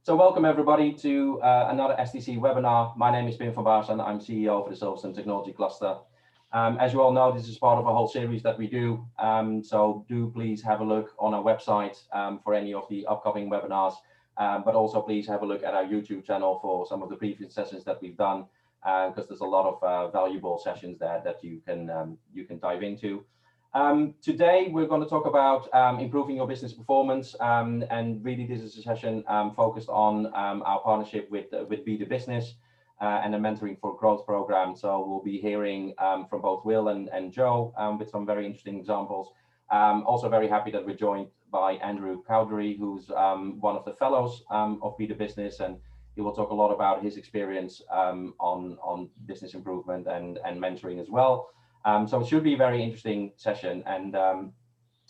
So welcome everybody to another STC webinar. My name is Pim van Baars and I'm CEO for the Silverstone Technology Cluster. As you all know, this is part of a whole series that we do. So do please have a look on our website for any of the upcoming webinars, but also please have a look at our YouTube channel for some of the previous sessions that we've done, because there's a lot of valuable sessions there that you can dive into. Today we're going to talk about improving your business performance, and really this is a session focused on our partnership with BAE Business and the Mentoring for Growth program. So we'll be hearing from both Will and Joe with some very interesting examples. Also very happy that we're joined by Andrew Cowdery, who's one of the fellows of BAE Business, and he will talk a lot about his experience on business improvement and mentoring as well. So it should be a very interesting session, and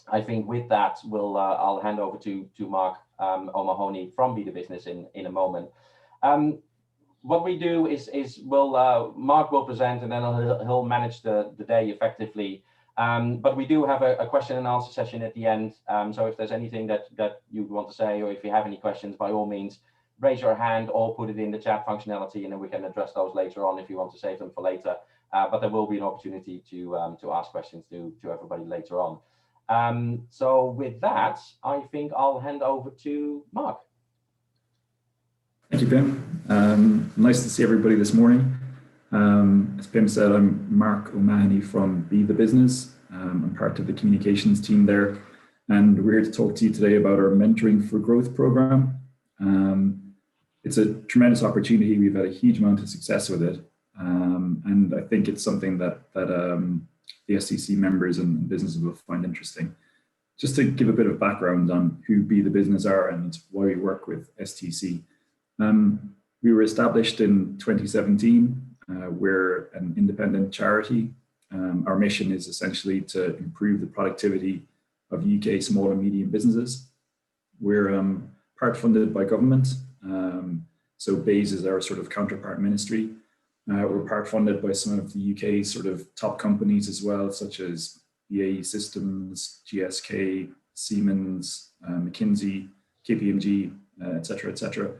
I think with that, I'll hand over to Mark O'Mahony from BAE Business in a moment. What we do is Mark will present, and then he'll manage the day effectively. But we do have a question and answer session at the end. So if there's anything that you want to say, or if you have any questions, by all means, raise your hand or put it in the chat functionality, and then we can address those later on if you want to save them for later. But there will be an opportunity to ask questions to everybody later on. So with that, I think I'll hand over to Mark. Thank you, Pim. Nice to see everybody this morning. As Pim said, I'm Mark O'Mahony from BAE Business. I'm part of the communications team there, and we're here to talk to you today about our Mentoring for Growth program. It's a tremendous opportunity. We've had a huge amount of success with it. And I think it's something that the STC members and businesses will find interesting. Just to give a bit of background on who BAE Business are and why we work with STC. We were established in 2017. We're an independent charity. Our mission is essentially to improve the productivity of UK small and medium businesses. We're part funded by government. So BAES is our sort of counterpart ministry. We're part funded by some of the UK's sort of top companies as well, such as BAE Systems, GSK, Siemens, McKinsey, KPMG, et cetera,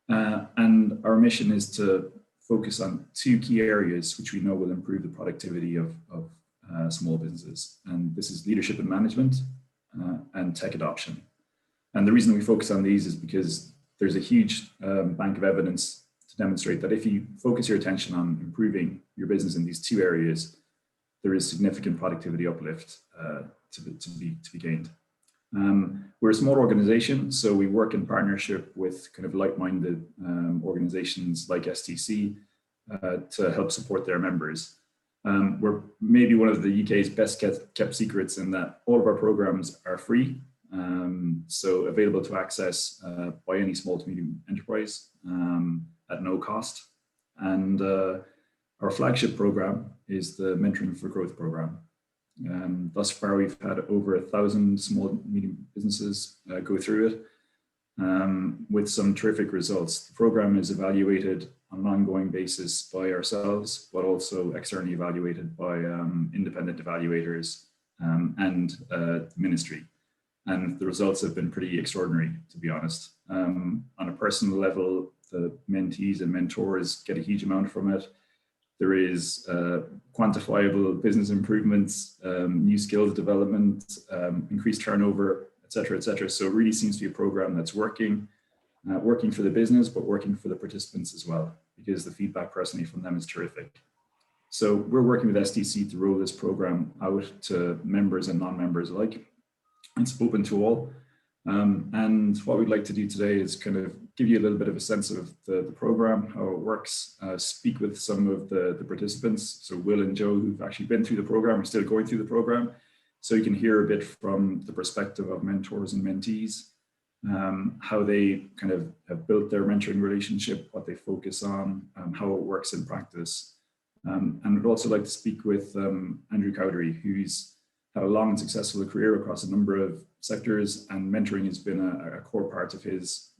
and our mission is to focus on two key areas which we know will improve the productivity of small businesses. And this is leadership and management and tech adoption. And the reason we focus on these is because there's a huge bank of evidence to demonstrate that if you focus your attention on improving your business in these two areas, there is significant productivity uplift to be gained. We're a small organization, so we work in partnership with kind of like-minded organizations like STC to help support their members. We're maybe one of the UK's best kept secrets in that all of our programs are free, so available to access by any small to medium enterprise at no cost. And our flagship program is the Mentoring for Growth program. Thus far, we've had over 1,000 small and medium businesses go through it with some terrific results. The program is evaluated on an ongoing basis by ourselves, but also externally evaluated by independent evaluators and the ministry. And the results have been pretty extraordinary, to be honest. On a personal level, the mentees and mentors get a huge amount from it. There is quantifiable business improvements, new skills development, increased turnover, et cetera, et cetera. So it really seems to be a program that's working for the business, but working for the participants as well, because the feedback personally from them is terrific. So we're working with STC to roll this program out to members and non-members alike. It's open to all. And what we'd like to do today is kind of give you a little bit of a sense of the program, how it works, speak with some of the participants. So Will and Joe, who've actually been through the program, are still going through the program. So you can hear a bit from the perspective of mentors and mentees, how they kind of have built their mentoring relationship, what they focus on, how it works in practice. And I'd also like to speak with Andrew Cowdery, who's had a long and successful career across a number of sectors, and mentoring has been a core part of his,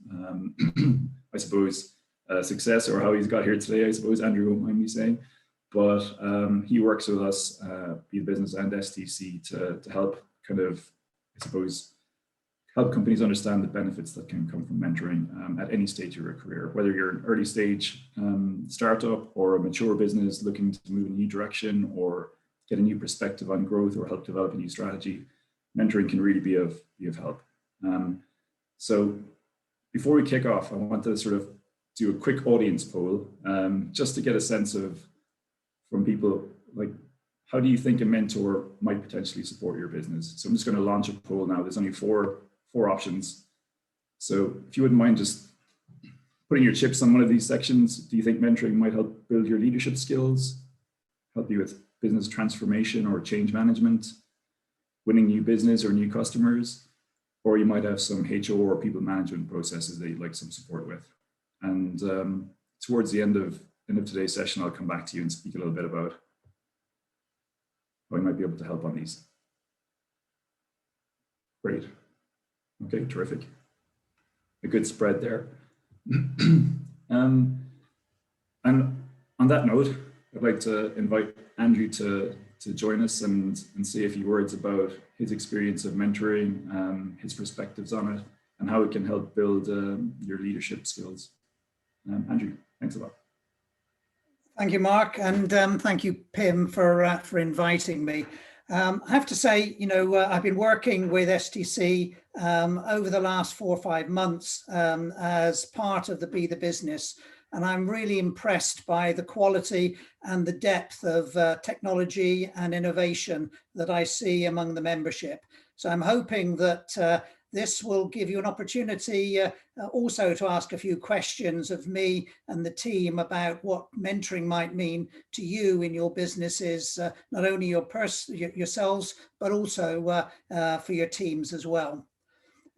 I suppose, success, or how he's got here today, I suppose. Andrew won't mind me saying. But he works with us, BAE Business and STC, to help kind of, I suppose, help companies understand the benefits that can come from mentoring at any stage of your career, whether you're an early stage startup or a mature business looking to move in a new direction or get a new perspective on growth or help develop a new strategy. Mentoring can really be of help. So before we kick off, I want to sort of do a quick audience poll just to get a sense of from people, like, how do you think a mentor might potentially support your business? So I'm just going to launch a poll now. There's only four options. So if you wouldn't mind just putting your chips on one of these sections, do you think mentoring might help build your leadership skills, help you with business transformation or change management, winning new business or new customers, or you might have some HR or people management processes that you'd like some support with? And towards the end of today's session, I'll come back to you and speak a little bit about how we might be able to help on these. Great. Okay, terrific. A good spread there. And on that note, I'd like to invite Andrew to join us and say a few words about his experience of mentoring, his perspectives on it, and how it can help build your leadership skills. Andrew, thanks a lot. Thank you, Mark, and thank you, Pim, for inviting me. I have to say, I've been working with STC over the last 4 or 5 months as part of the Be the Business, and I'm really impressed by the quality and the depth of technology and innovation that I see among the membership. So I'm hoping that this will give you an opportunity also to ask a few questions of me and the team about what mentoring might mean to you in your businesses, not only yourselves, but also for your teams as well.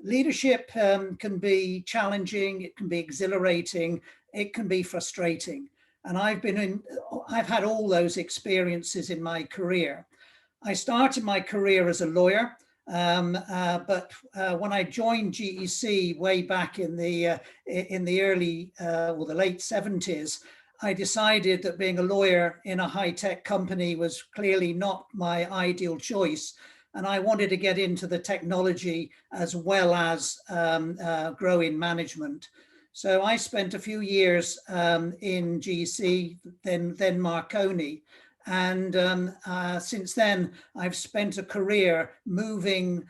Leadership can be challenging, it can be exhilarating, it can be frustrating. And I've had all those experiences in my career. I started my career as a lawyer. But when I joined GEC way back in the early or the late 70s, I decided that being a lawyer in a high-tech company was clearly not my ideal choice, and I wanted to get into the technology as well as grow in management. So I spent a few years in GEC, then Marconi. And since then, I've spent a career moving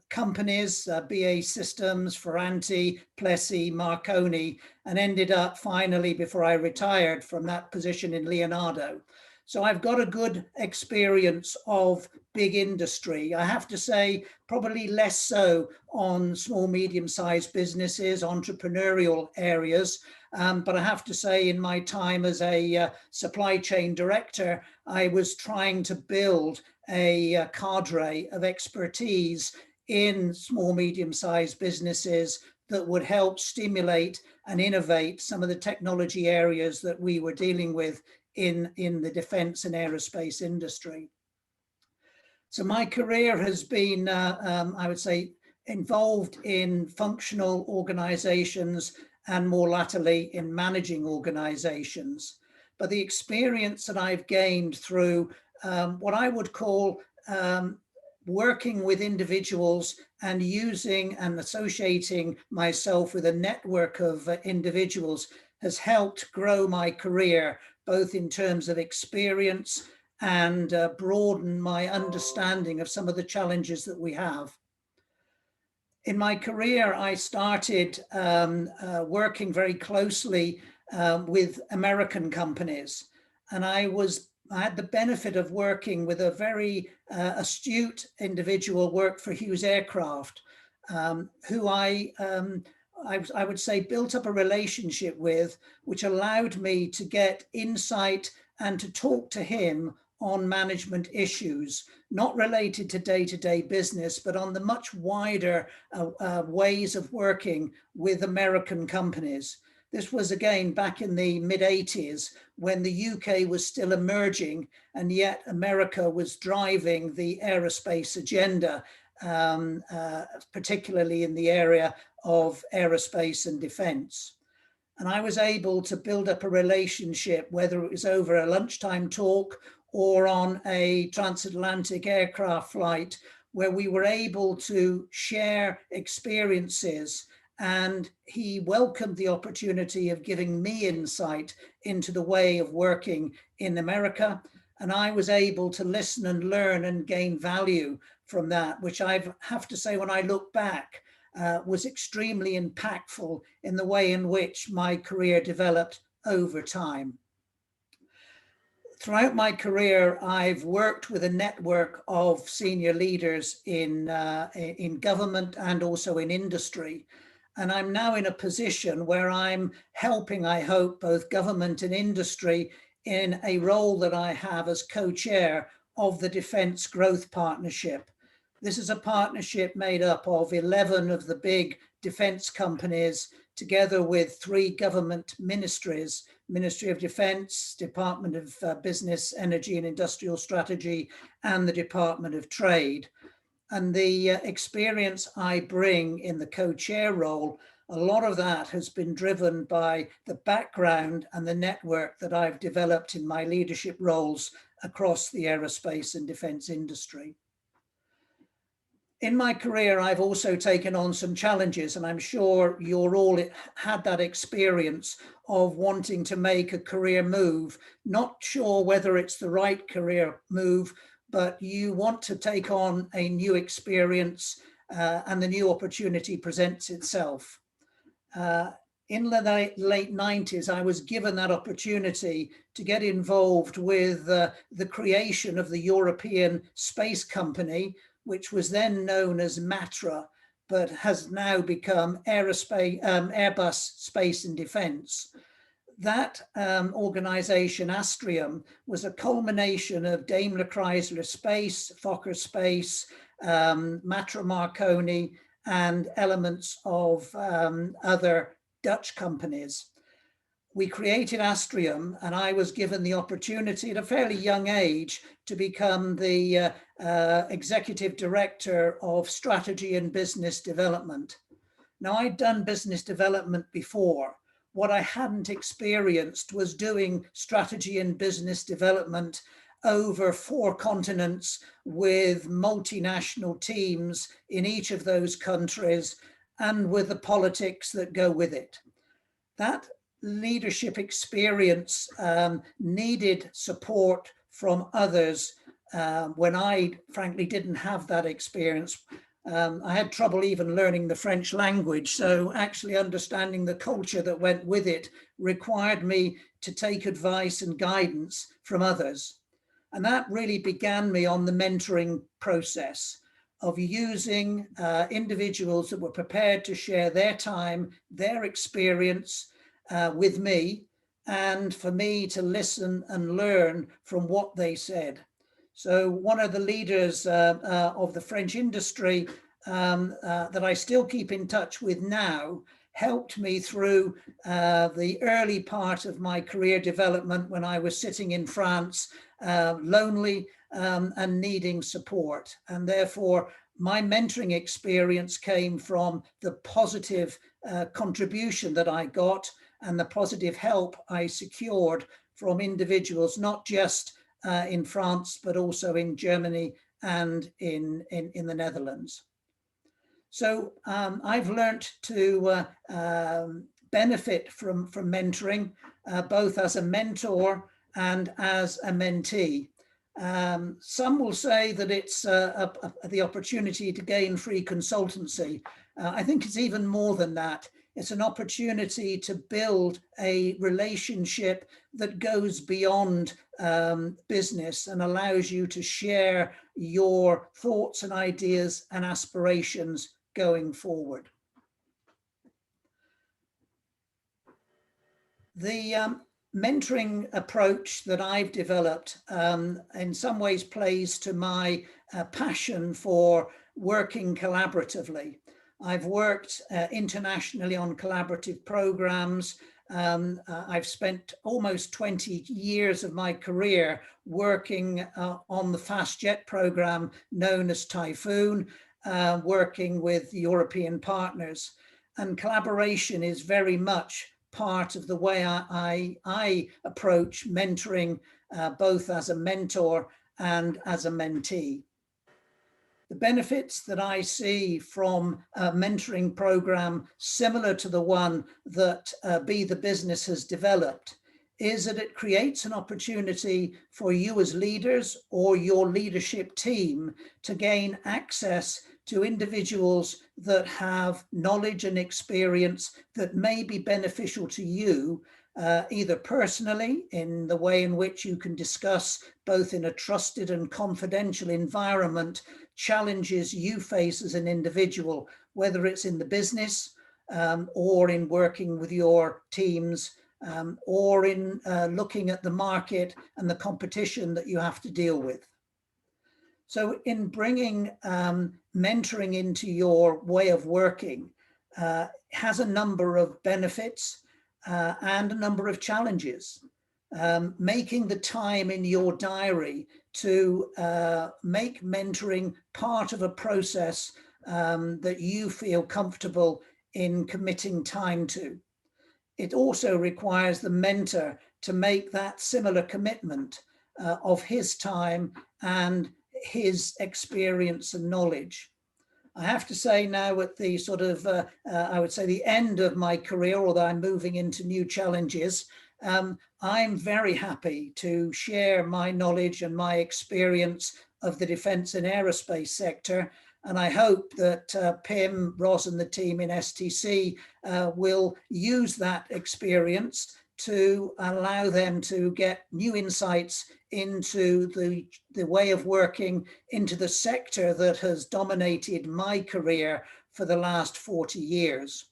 companies, BAE Systems, Ferranti, Plessey, Marconi, and ended up finally, before I retired from that position, in Leonardo. So I've got a good experience of big industry. I have to say, probably less so on small, medium-sized businesses, entrepreneurial areas. But I have to say, in my time as a supply chain director, I was trying to build a cadre of expertise in small, medium-sized businesses that would help stimulate and innovate some of the technology areas that we were dealing with in the defense and aerospace industry. So my career has been, I would say, involved in functional organizations and more latterly in managing organizations. But the experience that I've gained through what I would call working with individuals and using and associating myself with a network of individuals has helped grow my career, both in terms of experience and broaden my understanding of some of the challenges that we have. In my career, I started working very closely with American companies, and I had the benefit of working with a very astute individual, worked for Hughes Aircraft, who I would say built up a relationship with, which allowed me to get insight and to talk to him on management issues, not related to day-to-day business, but on the much wider ways of working with American companies. This was, again, back in the mid-80s when the UK was still emerging, and yet America was driving the aerospace agenda, particularly in the area of aerospace and defense. And I was able to build up a relationship, whether it was over a lunchtime talk or on a transatlantic aircraft flight, where we were able to share experiences, and he welcomed the opportunity of giving me insight into the way of working in America. And I was able to listen and learn and gain value from that, which I have to say, when I look back, was extremely impactful in the way in which my career developed over time. Throughout my career, I've worked with a network of senior leaders in government and also in industry. And I'm now in a position where I'm helping, I hope, both government and industry in a role that I have as co-chair of the Defence Growth Partnership. This is a partnership made up of 11 of the big defence companies, together with 3 government ministries: Ministry of Defence, Department of Business, Energy and Industrial Strategy, and the Department of Trade. And the experience I bring in the co-chair role, a lot of that has been driven by the background and the network that I've developed in my leadership roles across the aerospace and defence industry. In my career, I've also taken on some challenges, and I'm sure you're all had that experience of wanting to make a career move, not sure whether it's the right career move, but you want to take on a new experience and the new opportunity presents itself. In the late 90s, I was given that opportunity to get involved with the creation of the European Space Company, which was then known as MATRA, but has now become Airbus Space and Defence. That organization, Astrium, was a culmination of Daimler Chrysler Space, Fokker Space, Matra Marconi, and elements of other Dutch companies. We created Astrium, and I was given the opportunity at a fairly young age to become the executive director of strategy and business development. Now, I'd done business development before. What I hadn't experienced was doing strategy and business development over 4 continents with multinational teams in each of those countries and with the politics that go with it. That leadership experience needed support from others when I frankly didn't have that experience. I had trouble even learning the French language, so actually understanding the culture that went with it required me to take advice and guidance from others. And that really began me on the mentoring process of using individuals that were prepared to share their time, their experience with me, and for me to listen and learn from what they said. So one of the leaders of the French industry that I still keep in touch with now helped me through the early part of my career development when I was sitting in France, lonely and needing support. And therefore, my mentoring experience came from the positive contribution that I got and the positive help I secured from individuals, not just in France, but also in Germany and in the Netherlands. So I've learned to benefit from mentoring, both as a mentor and as a mentee. Some will say that it's the opportunity to gain free consultancy. I think it's even more than that. It's an opportunity to build a relationship that goes beyond business and allows you to share your thoughts and ideas and aspirations going forward. The mentoring approach that I've developed in some ways plays to my passion for working collaboratively. I've worked internationally on collaborative programs. I've spent almost 20 years of my career working on the fast jet program known as Typhoon, working with European partners. And collaboration is very much part of the way I approach mentoring, both as a mentor and as a mentee. the benefits that I see from a mentoring program similar to the one that Be the Business has developed is that it creates an opportunity for you as leaders or your leadership team to gain access to individuals that have knowledge and experience that may be beneficial to you, either personally in the way in which you can discuss, both in a trusted and confidential environment, challenges you face as an individual, whether it's in the business or in working with your teams, or in looking at the market and the competition that you have to deal with. So in bringing mentoring into your way of working has a number of benefits and a number of challenges. Making the time in your diary to make mentoring part of a process that you feel comfortable in committing time to. It also requires the mentor to make that similar commitment of his time and his experience and knowledge. I have to say now at the sort of, I would say the end of my career, although I'm moving into new challenges, I'm very happy to share my knowledge and my experience of the defence and aerospace sector. And I hope that Pim, Ross and the team in STC will use that experience to allow them to get new insights into the way of working, into the sector that has dominated my career for the last 40 years.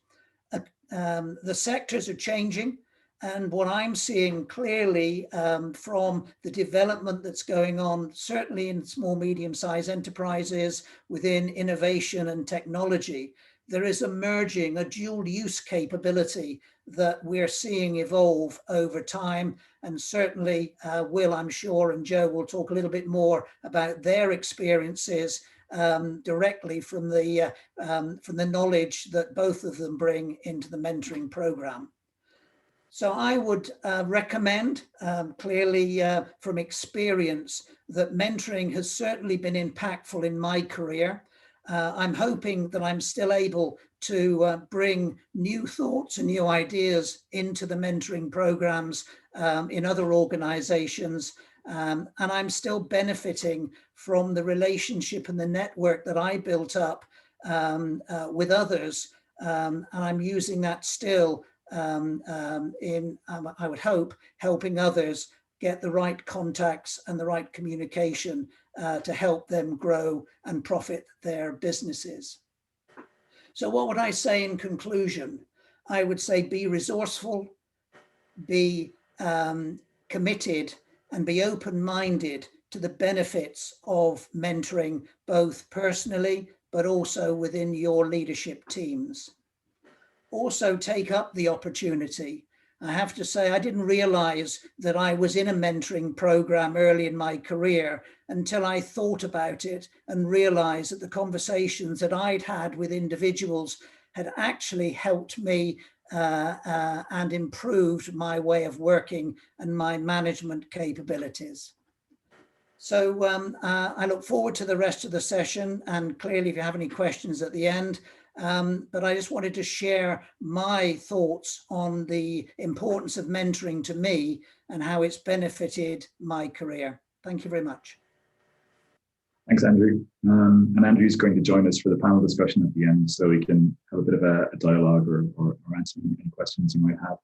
The sectors are changing. And what I'm seeing clearly from the development that's going on, certainly in small, medium-sized enterprises within innovation and technology, there is emerging a dual use capability that we're seeing evolve over time. And certainly Will, I'm sure, and Joe will talk a little bit more about their experiences directly from the knowledge that both of them bring into the mentoring program. So I would recommend, clearly from experience, that mentoring has certainly been impactful in my career. I'm hoping that I'm still able to bring new thoughts and new ideas into the mentoring programs in other organizations. And I'm still benefiting from the relationship and the network that I built up with others. And I'm using that still I would hope, helping others get the right contacts and the right communication to help them grow and profit their businesses. So what would I say in conclusion? I would say be resourceful, be committed, and be open-minded to the benefits of mentoring, both personally, but also within your leadership teams. Also take up the opportunity. I have to say, I didn't realize that I was in a mentoring program early in my career until I thought about it and realized that the conversations that I'd had with individuals had actually helped me and improved my way of working and my management capabilities. So I look forward to the rest of the session, and clearly if you have any questions at the end, but I just wanted to share my thoughts on the importance of mentoring to me and how it's benefited my career. Thank you very much. Thanks, Andrew. And Andrew's going to join us for the panel discussion at the end, so we can have a bit of a dialogue or answer any questions you might have.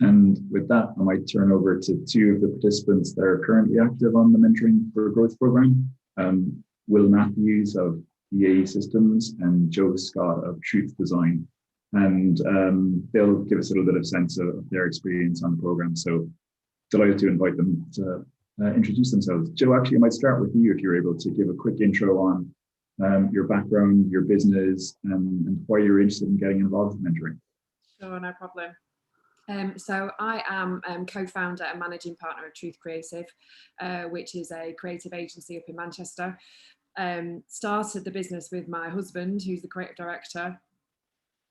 And with that, I might turn over to two of the participants that are currently active on the Mentoring for Growth program. Will Matthews of BAE Systems and Joe Scott of Truth Design. And they'll give us a little bit of sense of their experience on the program. So delighted to invite them to introduce themselves. Joe, actually, I might start with you if you're able to give a quick intro on your background, your business, and why you're interested in getting involved with mentoring. Sure, no problem. So I am co-founder and managing partner of Truth Creative, which is a creative agency up in Manchester. Started the business with my husband, who's the creative director.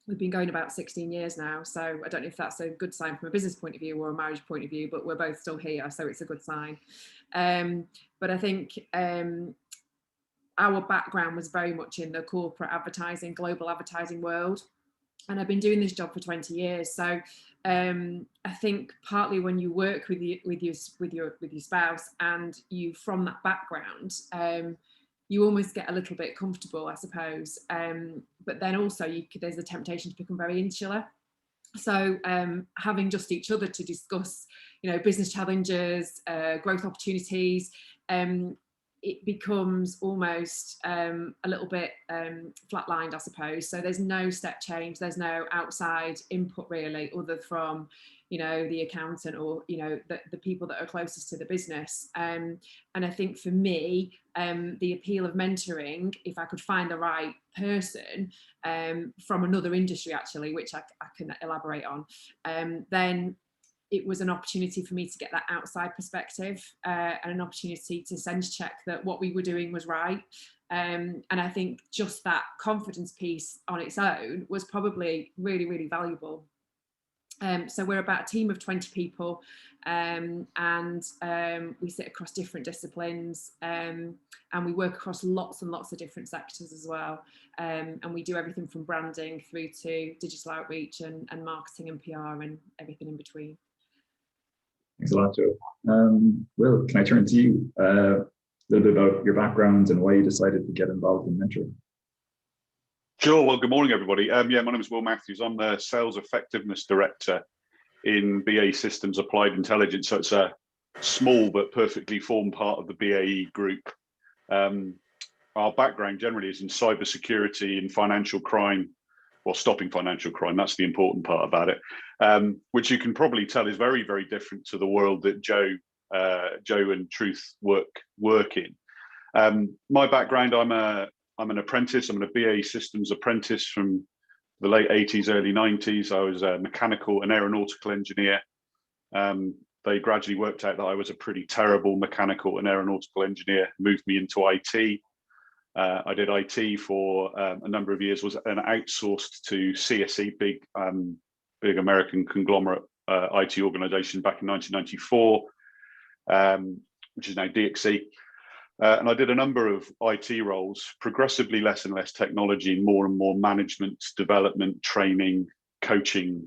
We've been going about 16 years now, so I don't know if that's a good sign from a business point of view or a marriage point of view, but we're both still here, so it's a good sign. But I think our background was very much in the corporate advertising, global advertising world. And I've been doing this job for 20 years. So I think partly when you work with your spouse and you from that background, you almost get a little bit comfortable, I suppose. But then also there's a temptation to become very insular. So having just each other to discuss, business challenges, growth opportunities, it becomes almost a little bit flatlined, I suppose. So there's no step change, there's no outside input really, other from, the accountant or, the people that are closest to the business. And I think for me, the appeal of mentoring, if I could find the right person from another industry actually, which I can elaborate on, then it was an opportunity for me to get that outside perspective and an opportunity to sense check that what we were doing was right. And I think just that confidence piece on its own was probably really, really valuable. So we're about a team of 20 people and we sit across different disciplines and we work across lots and lots of different sectors as well. And we do everything from branding through to digital outreach and marketing and PR and everything in between. Thanks a lot, Joe. Will, can I turn to you? A little bit about your background and why you decided to get involved in mentoring. Sure. Well, good morning, everybody. My name is Will Matthews. I'm the Sales Effectiveness Director in BAE Systems Applied Intelligence. So it's a small but perfectly formed part of the BAE group. Our background generally is in cybersecurity and financial crime, or stopping financial crime. That's the important part about it, which you can probably tell is very, very different to the world that Joe and Truth work in. My background, I'm an apprentice. I'm a BAE Systems apprentice from the late 80s, early 90s. I was a mechanical and aeronautical engineer. They gradually worked out that I was a pretty terrible mechanical and aeronautical engineer, moved me into IT. I did IT for a number of years, was an outsourced to CSE, big American conglomerate IT organization back in 1994, which is now DXC. And I did a number of IT roles, progressively less and less technology, more and more management, development, training, coaching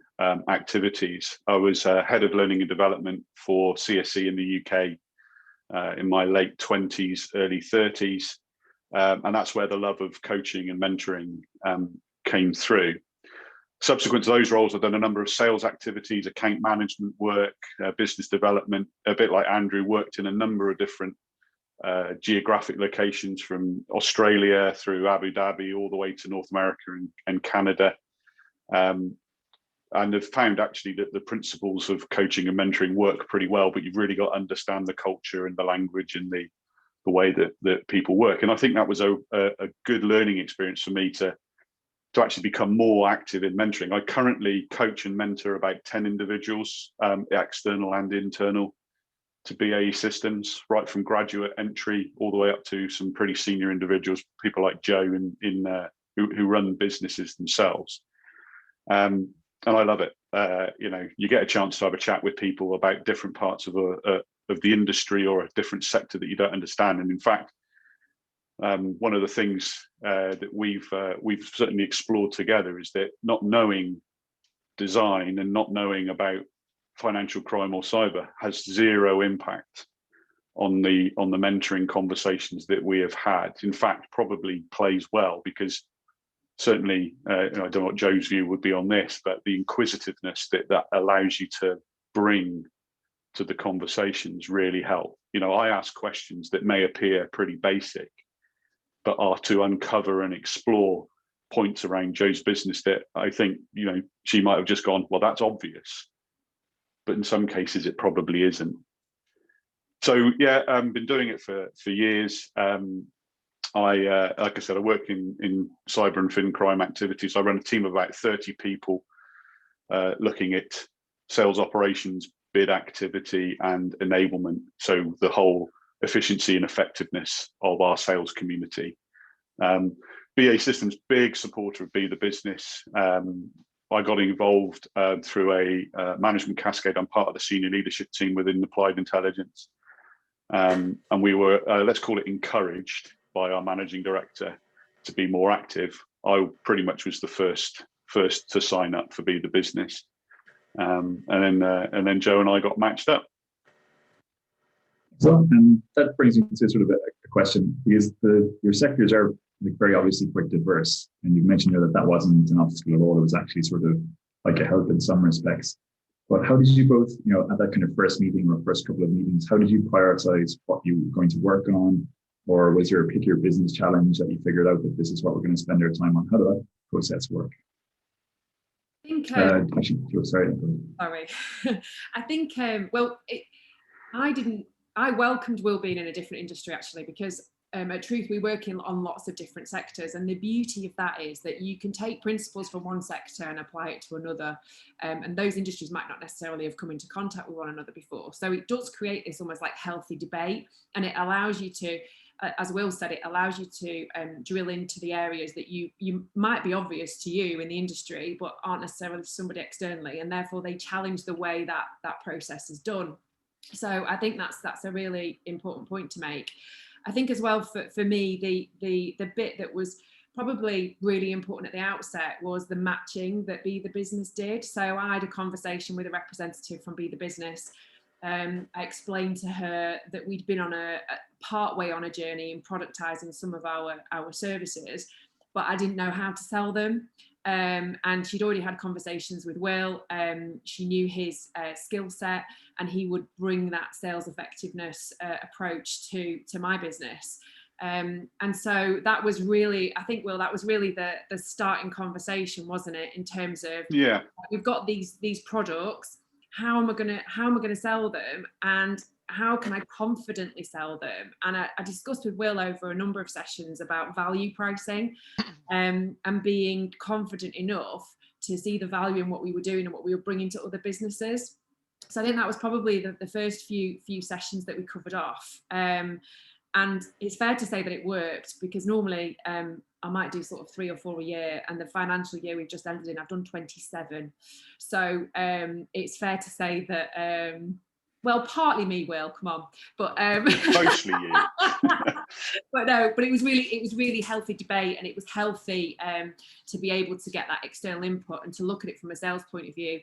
activities. I was head of learning and development for CSE in the UK in my late 20s, early 30s. And that's where the love of coaching and mentoring came through. Subsequent to those roles, I've done a number of sales activities, account management work, business development, a bit like Andrew, worked in a number of different geographic locations from Australia through Abu Dhabi all the way to North America and Canada, and have found actually that the principles of coaching and mentoring work pretty well, but you've really got to understand the culture and the language and the way that people work. And I think that was a good learning experience for me to actually become more active in mentoring. I currently coach and mentor about 10 individuals, external and internal, to BAE Systems, right from graduate entry all the way up to some pretty senior individuals, people like Joe who run businesses themselves. And I love it. You get a chance to have a chat with people about different parts of the industry or a different sector that you don't understand. And in fact, one of the things that we've certainly explored together is that not knowing design and not knowing about financial crime or cyber has zero impact on the mentoring conversations that we have had. In fact, probably plays well, because certainly, I don't know what Joe's view would be on this, but the inquisitiveness that allows you to bring to the conversations really help. I ask questions that may appear pretty basic, but are to uncover and explore points around Joe's business that I think, she might have just gone, well, that's obvious. But in some cases, it probably isn't. So yeah, I've been doing it for years. Like I said, I work in cyber and fin crime activities. I run a team of about 30 people looking at sales operations, bid activity, and enablement. So the whole efficiency and effectiveness of our sales community. BAE Systems, big supporter of Be the Business. I got involved through a management cascade. I'm part of the senior leadership team within Applied Intelligence. And we were, let's call it, encouraged by our managing director to be more active, I pretty much was the first to sign up for Be the Business, and then Joe and I got matched up. So, and that brings me to sort of a question, because your sectors are very obviously quite diverse, and you've mentioned here that that wasn't an obstacle at all. It was actually sort of like a help in some respects. But how did you both, at that kind of first meeting or first couple of meetings, how did you prioritize what you were going to work on? Or was there a pick your business challenge that you figured out that this is what we're going to spend our time on? How did that process work? I think, sorry. I think, I welcomed Will being in a different industry, actually, because at Truth, we work on lots of different sectors, and the beauty of that is that you can take principles from one sector and apply it to another, and those industries might not necessarily have come into contact with one another before. So it does create this almost like healthy debate, and it allows you to, as Will said, it allows you to drill into the areas that you might be obvious to you in the industry, but aren't necessarily to somebody externally, and therefore they challenge the way that process is done. So I think that's a really important point to make. I think as well for me, the bit that was probably really important at the outset was the matching that Be the Business did. So I had a conversation with a representative from Be the Business. I explained to her that we'd been on a part way on a journey in productizing some of our services, but I didn't know how to sell them. And she'd already had conversations with Will. She knew his skill set, and he would bring that sales effectiveness approach to my business. And so that was really, I think, Will, that was really the starting conversation, wasn't it? In terms of, yeah, we've got these products. How am I gonna sell them, and how can I confidently sell them? And I discussed with Will over a number of sessions about value pricing, and being confident enough to see the value in what we were doing and what we were bringing to other businesses. So I think that was probably the first few sessions that we covered off. And it's fair to say that it worked, because normally I might do sort of 3 or 4 a year, and the financial year we've just ended in, I've done 27. So it's fair to say that, well, partly me, Will, come on, but mostly you. but no, but it was really healthy debate, and it was healthy to be able to get that external input and to look at it from a sales point of view,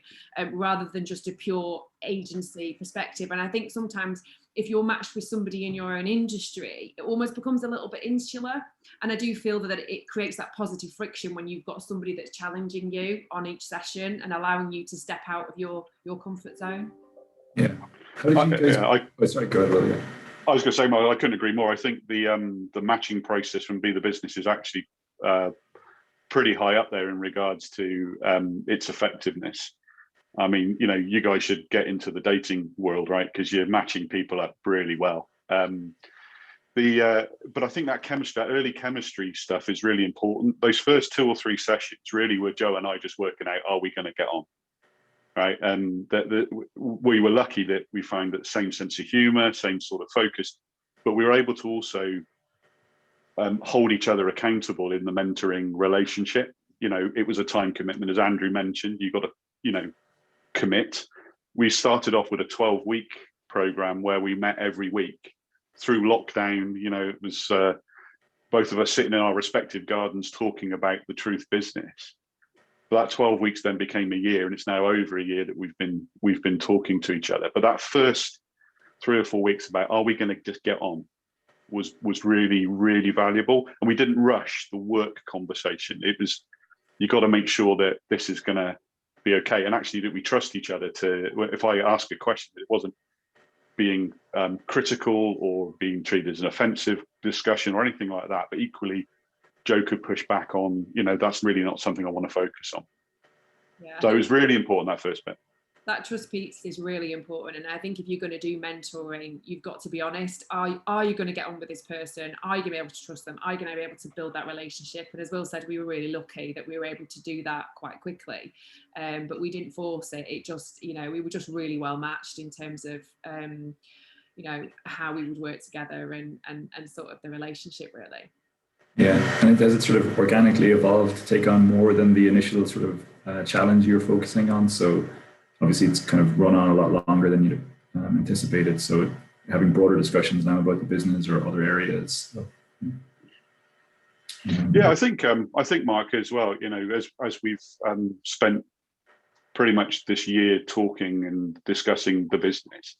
rather than just a pure agency perspective. And I think sometimes if you're matched with somebody in your own industry, it almost becomes a little bit insular. And I do feel that it creates that positive friction when you've got somebody that's challenging you on each session and allowing you to step out of your comfort zone. Yeah. How did you guys, sorry, go ahead, Will. I was going to say, I couldn't agree more. I think the matching process from Be the Business is actually pretty high up there in regards to its effectiveness. I mean, you guys should get into the dating world, right? Because you're matching people up really well. But I think that early chemistry stuff is really important. Those first 2 or 3 sessions really were Joe and I just working out, are we going to get on? Right, and we were lucky that we found that same sense of humour, same sort of focus, but we were able to also hold each other accountable in the mentoring relationship. It was a time commitment, as Andrew mentioned. You got to, commit. We started off with a 12-week program where we met every week through lockdown. It was both of us sitting in our respective gardens talking about the Truth business. That 12 weeks then became a year, and it's now over a year that we've been talking to each other. But that first 3 or 4 weeks about, are we going to just get on, was really, really valuable. And we didn't rush the work conversation. It was, you got to make sure that this is going to be okay, and actually that we trust each other to, if I ask a question, it wasn't being critical or being treated as an offensive discussion or anything like that, but equally Joe could push back on, that's really not something I want to focus on. Yeah, so it was really important, that first bit. That trust piece is really important. And I think if you're going to do mentoring, you've got to be honest. Are you going to get on with this person? Are you going to be able to trust them? Are you going to be able to build that relationship? And as Will said, we were really lucky that we were able to do that quite quickly. But we didn't force it. It just, we were just really well matched in terms of, how we would work together and sort of the relationship, really. Yeah, and does it sort of organically evolve to take on more than the initial sort of challenge you're focusing on? So obviously it's kind of run on a lot longer than you'd anticipated. So having broader discussions now about the business or other areas. So. Yeah, I think Mark as well. You know, as we've spent pretty much this year talking and discussing the business,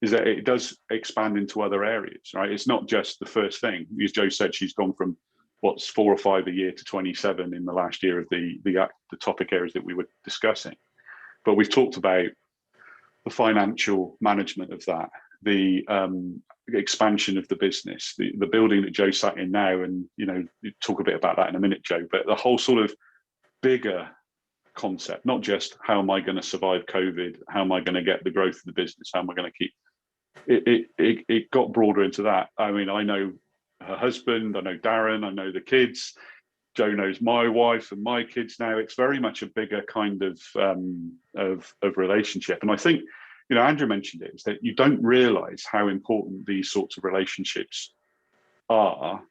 is that it does expand into other areas, right? It's not just the first thing. As Joe said, she's gone from what's 4 or 5 a year to 27 in the last year of the topic areas that we were discussing. But we've talked about the financial management of that, the expansion of the business, the building that Joe sat in now, and you know, you talk a bit about that in a minute, Joe. But the whole sort of bigger concept, not just how am I going to survive COVID, how am I going to get the growth of the business, how am I going to keep it got broader into that. I mean, I know her husband, I know Darren, I know the kids. Joe knows my wife and my kids now. It's very much a bigger kind of relationship. And I think, you know, Andrew mentioned it, is that you don't realize how important these sorts of relationships are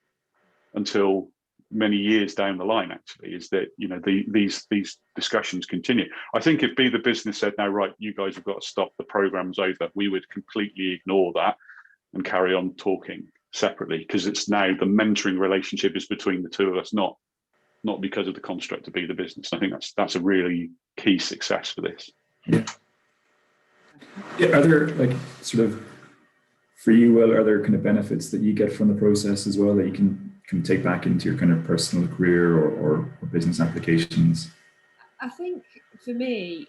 until many years down the line, actually, is that, you know, these discussions continue. I think if Be the Business said, now, right, you guys have got to stop, the program's over, we would completely ignore that and carry on talking separately, because it's now the mentoring relationship is between the two of us, not because of the construct to Be the Business. I think that's a really key success for this. Yeah. Are there, like, sort of, for you, Will, are there kind of benefits that you get from the process as well that you can take back into your kind of personal career or business applications? I think for me,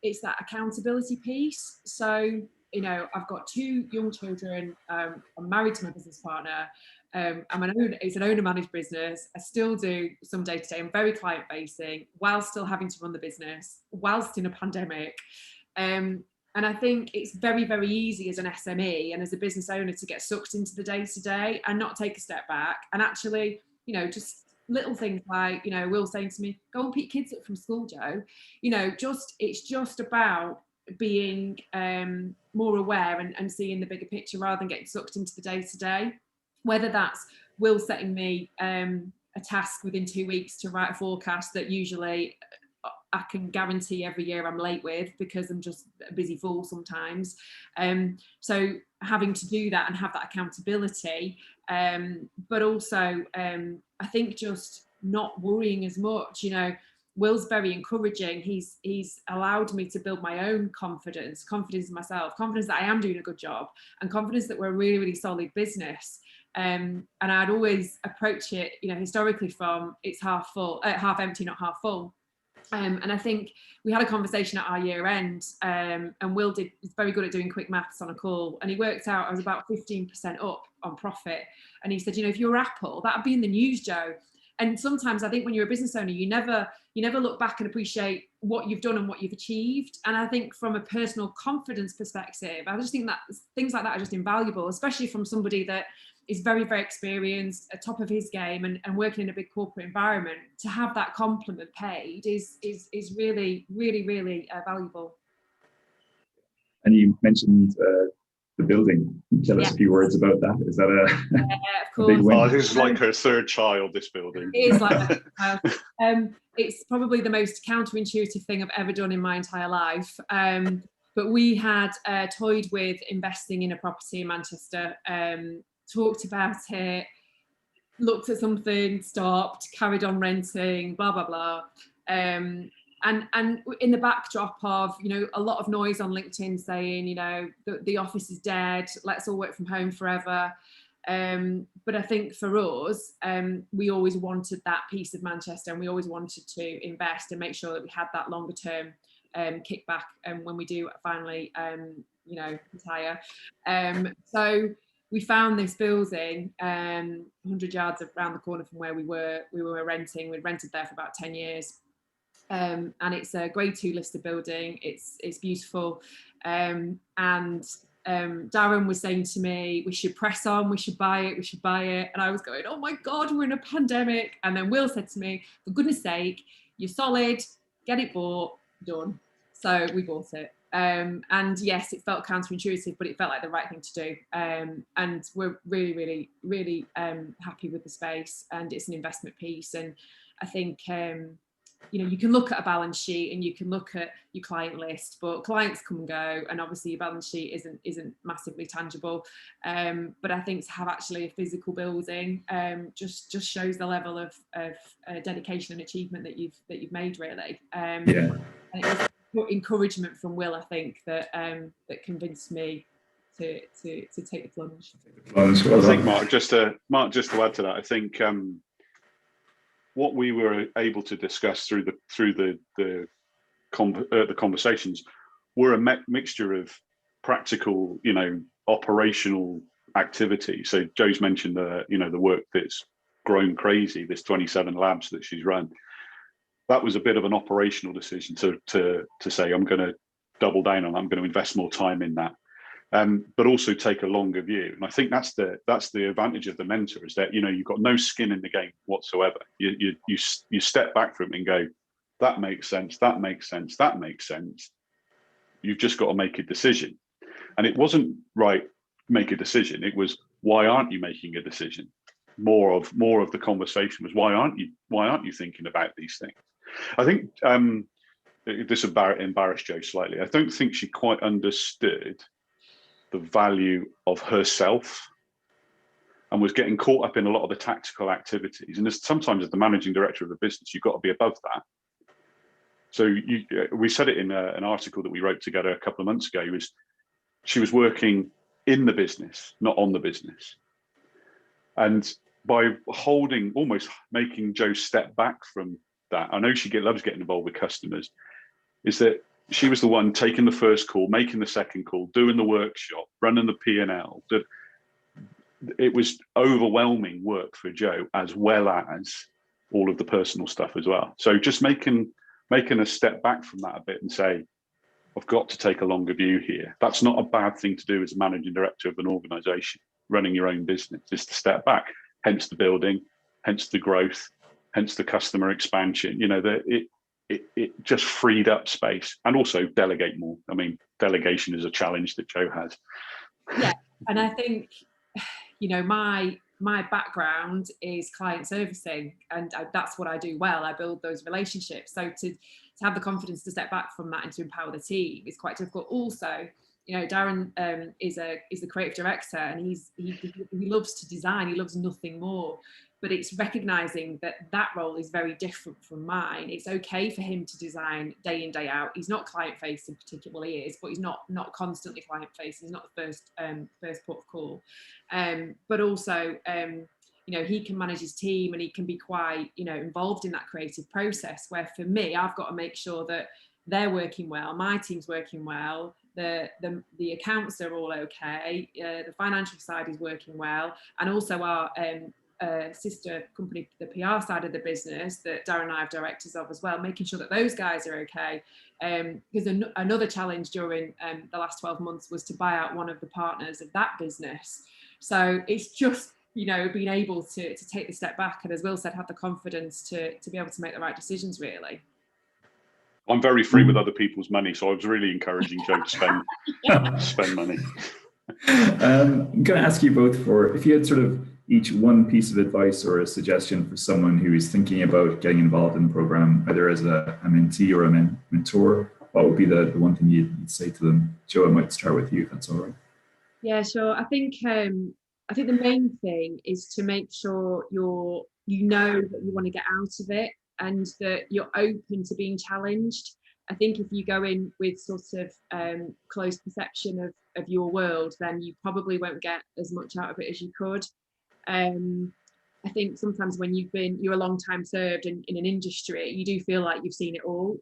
it's that accountability piece. So, you know, I've got 2 young children. I'm married to my business partner. It's an owner-managed business. I still do some day-to-day. I'm very client-facing, while still having to run the business, whilst in a pandemic. And I think it's very, very easy as an SME and as a business owner to get sucked into the day-to-day and not take a step back. And actually, you know, just little things like, you know, Will saying to me, go and pick kids up from school, Joe. You know, it's just about being more aware and seeing the bigger picture rather than getting sucked into the day-to-day. Whether that's Will setting me a task within 2 weeks to write a forecast that usually I can guarantee every year I'm late with, because I'm just a busy fool sometimes. So having to do that and have that accountability, but also I think just not worrying as much. You know, Will's very encouraging. He's allowed me to build my own confidence in myself, confidence that I am doing a good job, and confidence that we're a really, really solid business. And I'd always approach it, you know, historically from it's half empty, not half full. And I think we had a conversation at our year end, and Will is very good at doing quick maths on a call, and he worked out I was about 15% up on profit. And he said, you know, if you're Apple, that'd be in the news, Joe. And sometimes I think when you're a business owner, you never look back and appreciate what you've done and what you've achieved. And I think from a personal confidence perspective, I just think that things like that are just invaluable, especially from somebody that is very, very experienced, at top of his game, and working in a big corporate environment. To have that compliment paid is really, really, really valuable. And you mentioned the building. Can you tell us a few words about that? Is that a big win? Oh, this is like her 3rd child, this building. It is like my child. It's probably the most counterintuitive thing I've ever done in my entire life. But we had toyed with investing in a property in Manchester, talked about it, looked at something, stopped, carried on renting, blah, blah, blah. And in the backdrop of, you know, a lot of noise on LinkedIn saying, you know, the office is dead, let's all work from home forever. But I think for us, we always wanted that piece of Manchester, and we always wanted to invest and make sure that we had that longer term kickback when we do finally, you know, retire. So we found this building 100 yards around the corner from where we were renting. We'd rented there for about 10 years. And it's a grade 2 listed building. It's beautiful. And Darren was saying to me, we should press on, we should buy it. And I was going, oh my God, we're in a pandemic. And then Will said to me, for goodness sake, you're solid, get it bought, done. So we bought it. And yes, it felt counterintuitive, but it felt like the right thing to do. And we're really, really, really happy with the space, and it's an investment piece. And I think you can look at a balance sheet and you can look at your client list, but clients come and go, and obviously your balance sheet isn't massively tangible. But I think to have actually a physical building just shows the level of dedication and achievement that you've made, really. And it was encouragement from Will, I think, that convinced me to take the plunge. I think Mark, just to add to that, I think what we were able to discuss through the conversations were a mixture of practical, operational activity. So Joe's mentioned the work that's grown crazy, this 27 labs that she's run. That was a bit of an operational decision to say, I'm going to double down on, I'm going to invest more time in that. But also take a longer view. And I think that's the advantage of the mentor, is that you've got no skin in the game whatsoever. You step back from it and go, that makes sense, that makes sense, that makes sense. You've just got to make a decision. And it wasn't right, make a decision. It was, why aren't you making a decision? More of the conversation was, why aren't you thinking about these things? I think this embarrassed Joe slightly. I don't think she quite understood the value of herself and was getting caught up in a lot of the tactical activities. And sometimes as the managing director of a business, you've got to be above that. So we said it in an article that we wrote together a couple of months ago, she was working in the business, not on the business. And by almost making Joe step back from that, I know she loves getting involved with customers, is that she was the one taking the first call, making the second call, doing the workshop, running the P&L. It was overwhelming work for Joe, as well as all of the personal stuff as well. So just making a step back from that a bit and say, I've got to take a longer view here. That's not a bad thing to do as a managing director of an organization, running your own business, is to step back, hence the building, hence the growth, hence the customer expansion. It just freed up space, and also delegate more. I mean, delegation is a challenge that Joe has. Yeah, and I think, my background is client servicing, and that's what I do well. I build those relationships. So to have the confidence to step back from that and to empower the team is quite difficult. Also, Darren is the creative director, and he loves to design. He loves nothing more. But it's recognizing that role is very different from mine. It's okay for him to design day in, day out. He's not client facing particularly, he is, but he's not constantly client facing. He's not the first port of call. But also, he can manage his team, and he can be quite, involved in that creative process, where for me, I've got to make sure that they're working well, my team's working well, the accounts are all okay, the financial side is working well, and also our sister company, the PR side of the business that Darren and I have directors of as well, making sure that those guys are okay. Because another challenge during the last 12 months was to buy out one of the partners of that business. So it's just, being able to take the step back, and as Will said, have the confidence to be able to make the right decisions, really. I'm very free with other people's money, so I was really encouraging Joe to spend money. I'm going to ask you both if you had sort of each one piece of advice or a suggestion for someone who is thinking about getting involved in the program, either as a mentee or a mentor, what would be the one thing you'd say to them? Joe, I might start with you, if that's all right. Yeah, sure. I think the main thing is to make sure that you want to get out of it, and that you're open to being challenged. I think if you go in with sort of closed perception of your world, then you probably won't get as much out of it as you could. I think sometimes when you're a long time served in an industry, you do feel like you've seen it all.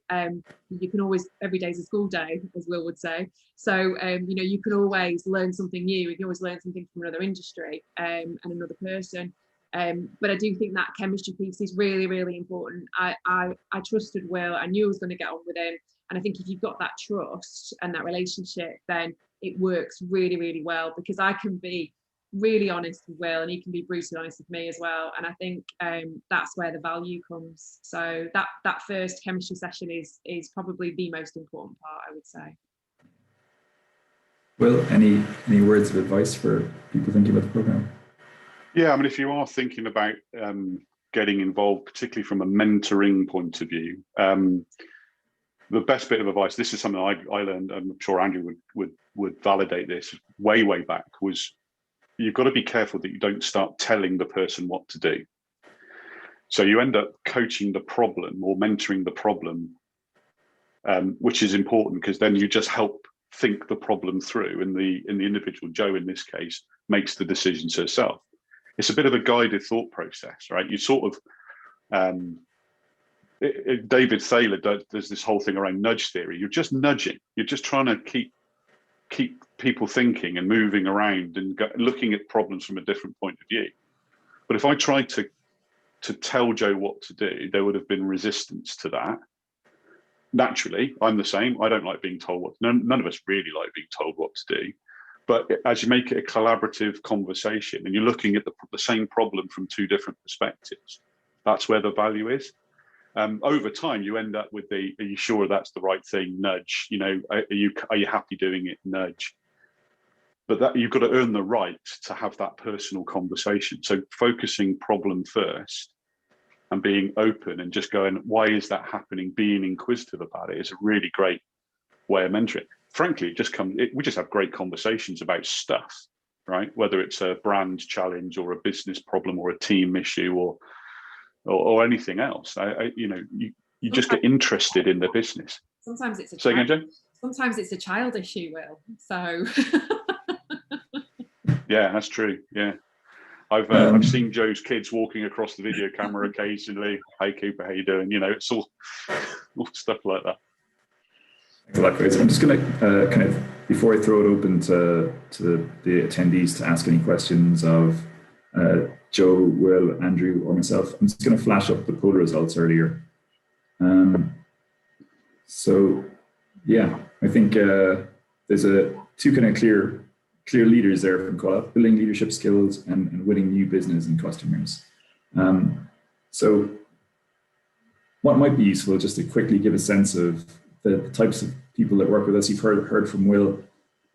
You can always, every day's a school day, as Will would say. So, you can always learn something new. You can always learn something from another industry and another person. But I do think that chemistry piece is really, really important. I trusted Will. I knew I was going to get on with him. And I think if you've got that trust and that relationship, then it works really, really well, because I can be really honest with Will and he can be brutally honest with me as well. And I think that's where the value comes. So that first chemistry session is probably the most important part, I would say. Will, any words of advice for people thinking about the program? Yeah, I mean, if you are thinking about getting involved, particularly from a mentoring point of view, the best bit of advice, this is something I learned, I'm sure Andrew would validate this way back, was you've got to be careful that you don't start telling the person what to do. So you end up coaching the problem or mentoring the problem, which is important because then you just help think the problem through, and the individual, Joe in this case, makes the decisions herself. It's a bit of a guided thought process, right? You sort of, David Thaler does this whole thing around nudge theory. You're just nudging. You're just trying to keep people thinking and moving around and looking at problems from a different point of view. But if I tried to tell Joe what to do, there would have been resistance to that. Naturally, I'm the same. I don't like being told what. None of us really like being told what to do. But as you make it a collaborative conversation and you're looking at the same problem from two different perspectives, that's where the value is. Over time, you end up with are you sure that's the right thing? Nudge. You know, are you happy doing it? Nudge. But that you've got to earn the right to have that personal conversation. So focusing problem first and being open and just going, why is that happening? Being inquisitive about it is a really great way of mentoring. Frankly, we just have great conversations about stuff, right? Whether it's a brand challenge or a business problem or a team issue or anything else. You just get interested in the business. Sometimes it's a Say again, Joe? Sometimes it's a child issue, Will. So yeah, that's true. Yeah. I've seen Joe's kids walking across the video camera occasionally. Hey Cooper, how you doing? You know, it's all stuff like that. Thanks a lot, guys. I'm just going to kind of, before I throw it open to the attendees to ask any questions of Joe, Will, Andrew, or myself, I'm just going to flash up the poll results earlier. So yeah, I think there's two kind of clear leaders there from co-op, building leadership skills and winning new business and customers. So what might be useful, just to quickly give a sense of the types of people that work with us. You've heard from Will,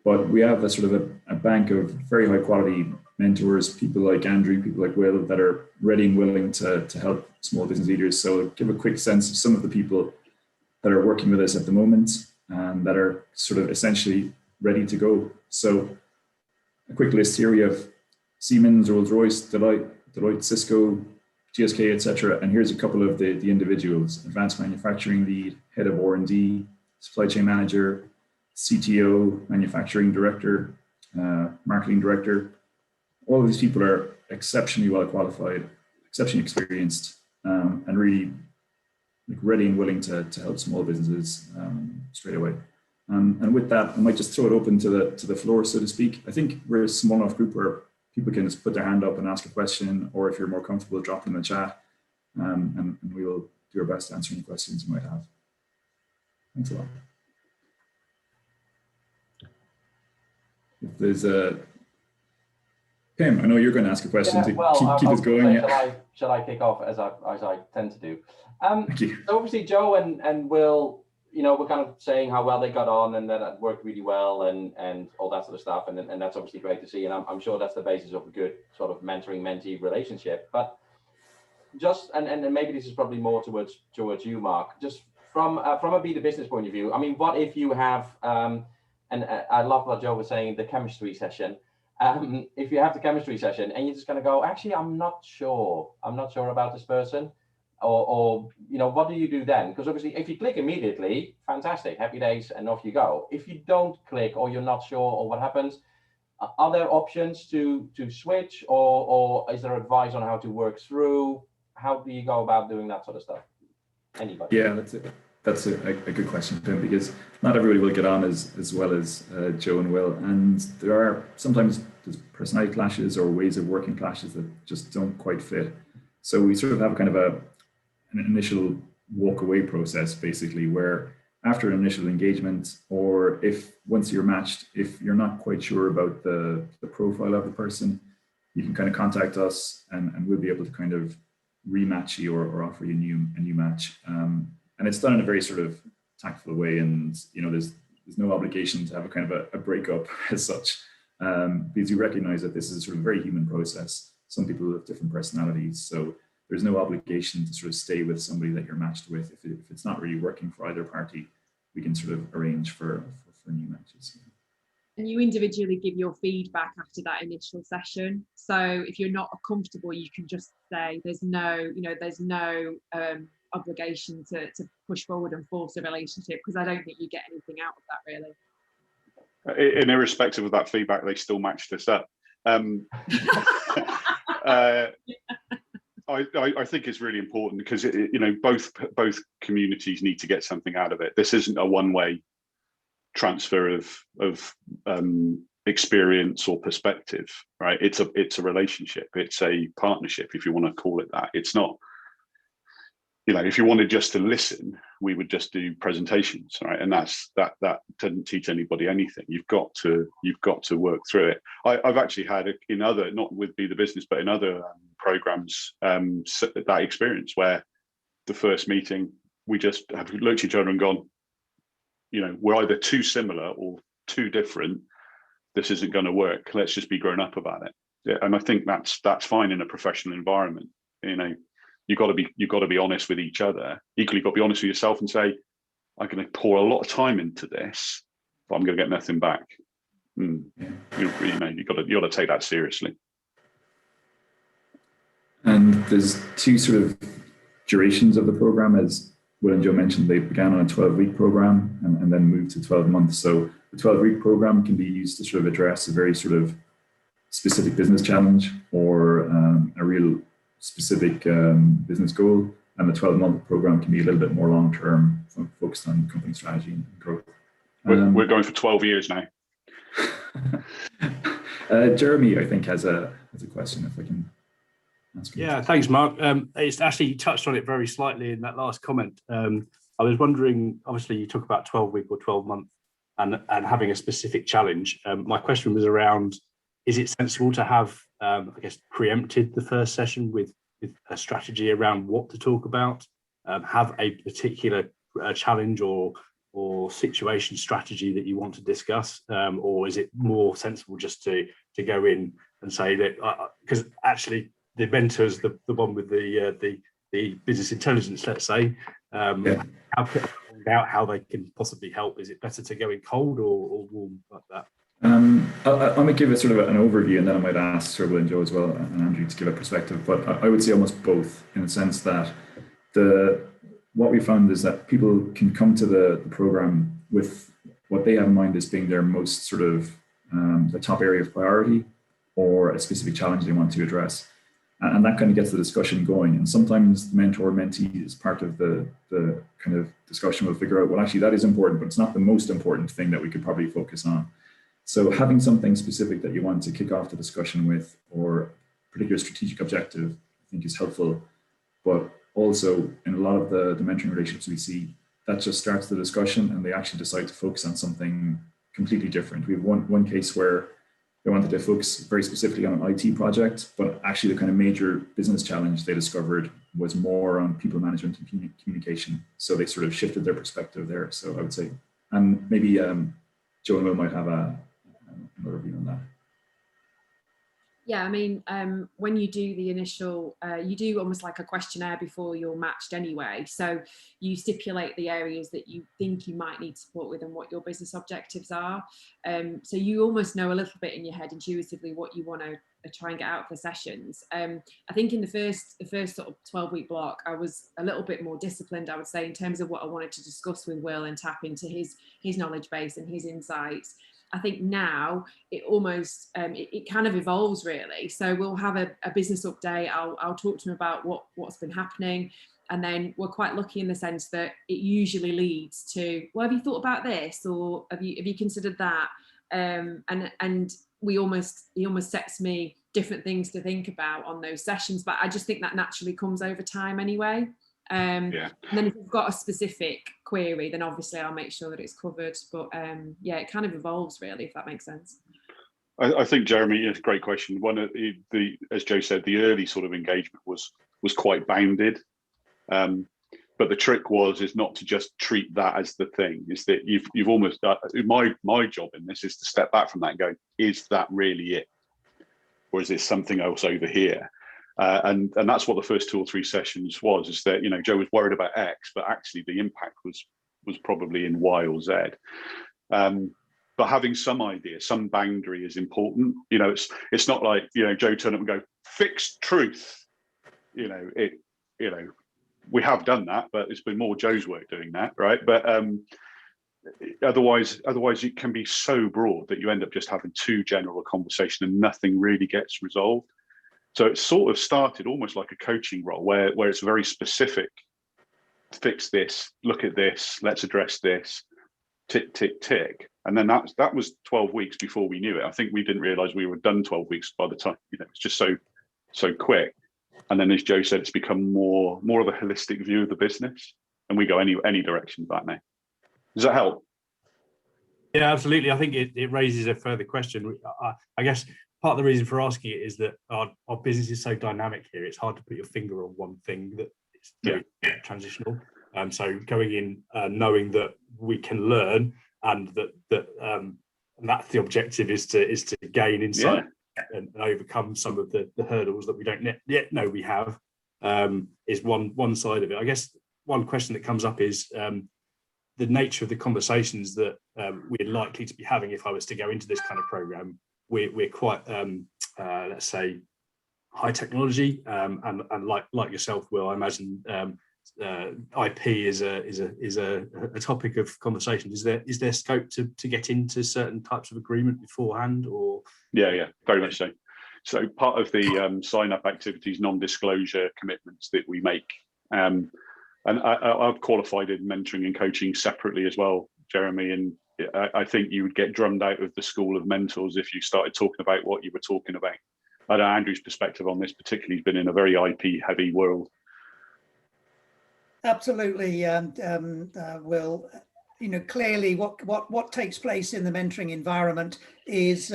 but we have a sort of a bank of very high quality mentors, people like Andrew, people like Will, that are ready and willing to help small business leaders. So give a quick sense of some of the people that are working with us at the moment and that are sort of essentially ready to go. So a quick list here: we have Siemens, Rolls-Royce, Deloitte, Cisco, GSK, etc. And here's a couple of the individuals: advanced manufacturing lead, head of R&D, supply chain manager, CTO, manufacturing director, marketing director. All of these people are exceptionally well qualified, exceptionally experienced, and really ready and willing to help small businesses straight away. And with that, I might just throw it open to the floor, so to speak. I think we're a small enough group where people can just put their hand up and ask a question, or if you're more comfortable, drop them in the chat, and we will do our best to answer any questions you might have. Thanks a lot. If there's Pim, I know you're going to ask a question to keep us going. Shall I kick off as I tend to do? Thank you. So obviously Joe and Will, we're kind of saying how well they got on and that it worked really well and all that sort of stuff. And that's obviously great to see. And I'm sure that's the basis of a good sort of mentoring-mentee relationship. But just, and maybe this is probably more towards you, Mark, just from a B2B business point of view. I mean, what if you have, and I love what Joe was saying, the chemistry session. If you have the chemistry session and you're just going to go, actually, I'm not sure about this person. Or what do you do then? Because obviously, if you click immediately, fantastic, happy days, and off you go. If you don't click, or you're not sure, or what happens, are there options to switch, or is there advice on how to work through? How do you go about doing that sort of stuff? Anybody? Yeah, that's a good question, Tim, because not everybody will get on as well as Joe and Will, and there are sometimes there's personality clashes or ways of working clashes that just don't quite fit. So we sort of have kind of an initial walk away process, basically, where after an initial engagement, or if once you're matched, if you're not quite sure about the profile of the person, you can kind of contact us and we'll be able to kind of rematch you or offer you a new match. And it's done in a very sort of tactful way, and there's no obligation to have a kind of a breakup as such, because you recognize that this is a sort of very human process. Some people have different personalities, so there's no obligation to sort of stay with somebody that you're matched with. If it's not really working for either party, we can sort of arrange for new matches. And you individually give your feedback after that initial session. So if you're not comfortable, you can just say there's no obligation to push forward and force a relationship, because I don't think you get anything out of that really. And irrespective of that feedback, they still matched us up. I think it's really important because both communities need to get something out of it. This isn't a one-way transfer of experience or perspective, right? It's a relationship. It's a partnership, if you want to call it that. It's not, if you wanted just to listen, we would just do presentations, right? And that doesn't teach anybody anything. You've got to work through it. I've actually had in other, not with Be the Business, but in other programs, that experience where the first meeting we just have looked at each other and gone, we're either too similar or too different. This isn't going to work. Let's just be grown up about it. Yeah, and I think that's fine in a professional environment. You've got to be honest with each other. Equally, you've got to be honest with yourself and say, I'm going to pour a lot of time into this, but I'm going to get nothing back. You've got to take that seriously. And there's two sort of durations of the program, as Will and Joe mentioned. They began on a 12-week program and then moved to 12 months. So the 12-week program can be used to sort of address a very sort of specific business challenge or a real specific business goal. And the 12-month program can be a little bit more long-term, focused on company strategy and growth. We're going for 12 years now. Jeremy, I think, has a question, if I can ask him. Yeah, thanks, Mark. It's actually, you touched on it very slightly in that last comment. I was wondering, obviously, you talk about 12-week or 12-month and having a specific challenge. My question was around, is it sensible to have, preempted the first session with a strategy around what to talk about, have a particular challenge or situation strategy that you want to discuss, or is it more sensible just to go in and say that, because actually the mentors, the one with the business intelligence, let's say, how they can possibly help. Is it better to go in cold or warm like that? I'm going to give it sort of an overview, and then I might ask Sir Will and Joe as well, and Andrew, to give a perspective. But I would say almost both, in the sense that what we found is that people can come to the program with what they have in mind as being their most sort of the top area of priority or a specific challenge they want to address. And that kind of gets the discussion going. And sometimes the mentor mentee, as part of the kind of discussion, will figure out, well, actually that is important, but it's not the most important thing that we could probably focus on. So having something specific that you want to kick off the discussion with, or a particular strategic objective, I think is helpful. But also in a lot of the mentoring relationships we see, that just starts the discussion and they actually decide to focus on something completely different. We have one case where they wanted to focus very specifically on an IT project, but actually the kind of major business challenge they discovered was more on people management and communication. So they sort of shifted their perspective there. So I would say, and maybe Joe and Will might have another view on that. Yeah, I mean, when you do the initial, you do almost like a questionnaire before you're matched anyway. So you stipulate the areas that you think you might need support with and what your business objectives are. So you almost know a little bit in your head intuitively what you want to try and get out of the sessions. I think in the first sort of 12-week block, I was a little bit more disciplined, I would say, in terms of what I wanted to discuss with Will and tap into his knowledge base and his insights. I think now it almost, it kind of evolves really. So we'll have a business update. I'll talk to him about what's been happening. And then we're quite lucky in the sense that it usually leads to, well, have you thought about this? Or have you considered that? And he almost sets me different things to think about on those sessions. But I just think that naturally comes over time anyway. And then if you've got a specific query, then obviously I'll make sure that it's covered. But it kind of evolves really, if that makes sense. I think, Jeremy, it's a great question. One of as Joe said, the early sort of engagement was quite bounded. But the trick is not to just treat that as the thing. Is that you've almost my job in this is to step back from that and go, is that really it, or is there something else over here? And that's what the first 2 or 3 sessions was, is that, Joe was worried about X, but actually the impact was probably in Y or Z. But having some idea, some boundary is important. It's not like, Joe turn up and go, fixed truth. We have done that, but it's been more Joe's work doing that, right? But otherwise it can be so broad that you end up just having too general a conversation and nothing really gets resolved. So it sort of started almost like a coaching role where it's very specific. Fix this, look at this, let's address this, tick, tick, tick. And then that was 12 weeks before we knew it. I think we didn't realize we were done 12 weeks by the time, it's just so quick. And then, as Joe said, it's become more of a holistic view of the business, and we go any direction with that now. Does that help? Yeah, absolutely. I think it raises a further question. I guess part of the reason for asking it is that our business is so dynamic here. It's hard to put your finger on one thing that is very transitional. So going in knowing that we can learn, and that's the objective, is to gain insight and overcome some of the hurdles that we don't yet know we have, is one side of it. I guess one question that comes up is the nature of the conversations that we're likely to be having if I was to go into this kind of program. We're quite let's say high technology, and like yourself, Will, I imagine IP is a topic of conversation. Is there scope to get into certain types of agreement beforehand, or? Yeah, very much so. So part of the sign-up activities, non-disclosure commitments that we make, and I've qualified in mentoring and coaching separately as well, Jeremy, and I think you would get drummed out of the school of mentors if you started talking about what you were talking about. I know Andrew's perspective on this particularly has been in a very IP-heavy world. Absolutely, Will. Clearly, what takes place in the mentoring environment is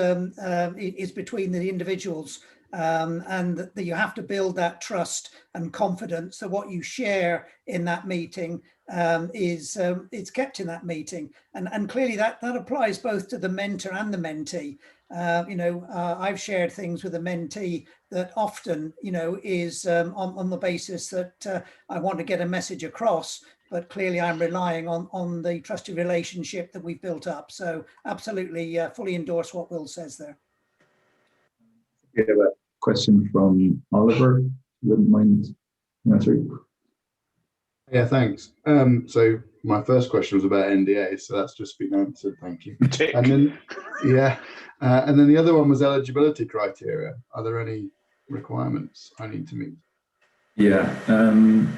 between the individuals, and that you have to build that trust and confidence. So what you share in that meeting it's kept in that meeting, and clearly that applies both to the mentor and the mentee. I've shared things with a mentee that often, is on the basis that I want to get a message across, but clearly I'm relying on the trusted relationship that we've built up. So absolutely, fully endorse what Will says there. We have a question from Oliver. If you wouldn't mind answering. Yeah, thanks. So my first question was about NDA, so that's just been answered. Thank you. And then, and then the other one was eligibility criteria. Are there any requirements I need to meet? Yeah,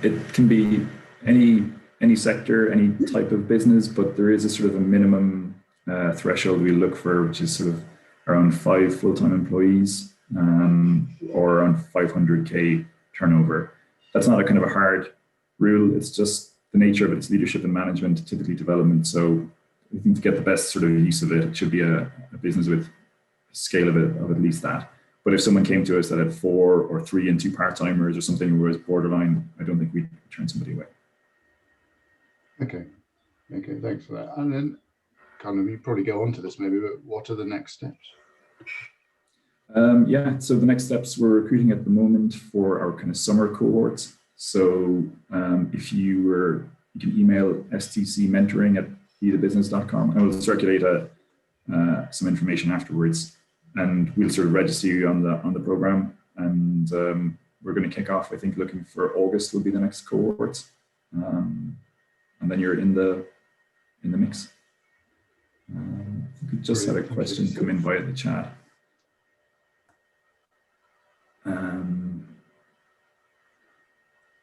it can be any sector, any type of business, but there is a sort of a minimum threshold we look for, which is sort of around 5 full-time employees, or around 500k turnover. That's not a kind of a hard rule. It's just the nature of it. It's leadership and management, typically development. So I think to get the best sort of use of it, it should be a business with a scale of at least that. But if someone came to us that had 4 or 3 and 2 part-timers or something who was borderline, I don't think we'd turn somebody away. Okay, thanks for that. And then kind of, you probably go on to this maybe, but what are the next steps? So the next steps, we're recruiting at the moment for our kind of summer cohorts. So if you can email stcmentoring@bethebusiness.com, and we'll circulate some information afterwards, and we'll sort of register you on the program. And we're going to kick off, I think, looking for August will be the next cohort, and then you're in the mix. We just had a question come in via the chat.